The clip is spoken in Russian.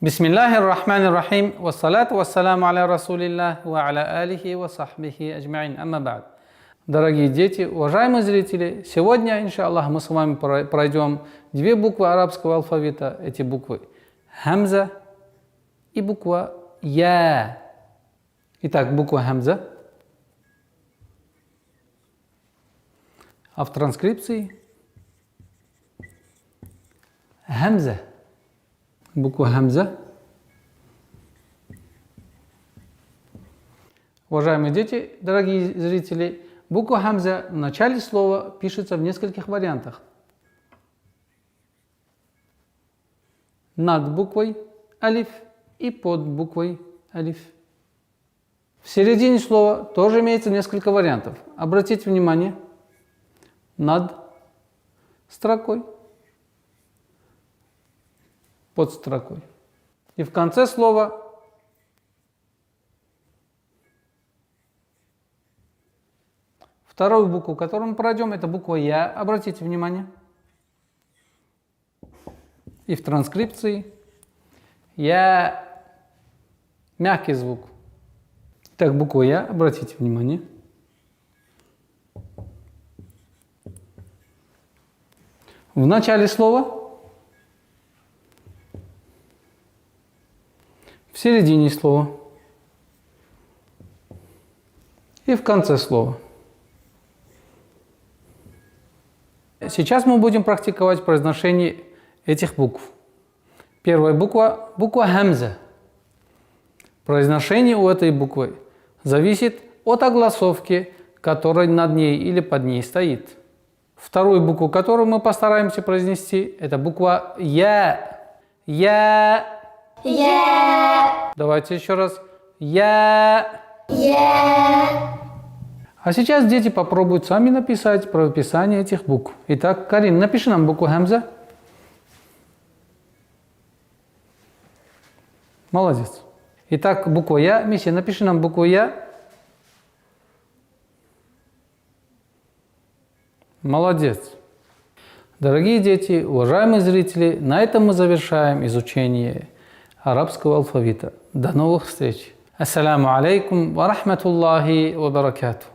Бисмиллахир рахманир рахим, вассалату вассаламу аля расулиллах, ва аля алихи ва сахбихи аджмаин, амма ба'д. Дорогие дети, уважаемые зрители, сегодня, иншаллах, мы с вами пройдем две буквы арабского алфавита. Эти буквы хамза и буква я. Итак, буква хамза. А в транскрипции хамза. Буква хамза. Уважаемые дети, дорогие зрители, буква хамза в начале слова пишется в нескольких вариантах. Над буквой алиф и под буквой алиф. В середине слова тоже имеется несколько вариантов. Обратите внимание. Над строкой, под строкой. И в конце слова вторую букву, которую мы пройдем, это буква Я. Обратите внимание. И в транскрипции Я мягкий звук. Так, буква Я, обратите внимание. В начале слова, в середине слова и в конце слова. Сейчас мы будем практиковать произношение этих букв. Первая буква – буква хамза. Произношение у этой буквы зависит от огласовки, которая над ней или под ней стоит. Вторую букву, которую мы постараемся произнести, это буква Я. Я. Я. Давайте еще раз. Я. Я. А сейчас дети попробуют сами написать правописание этих букв. Итак, Карин, напиши нам букву хамза. Молодец. Итак, буква Я. Миссия, напиши нам букву Я. Молодец. Дорогие дети, уважаемые зрители, на этом мы завершаем изучение арабского алфавита. До новых встреч. Ассаламу алейкум ва рахматуллахи ва баракатух.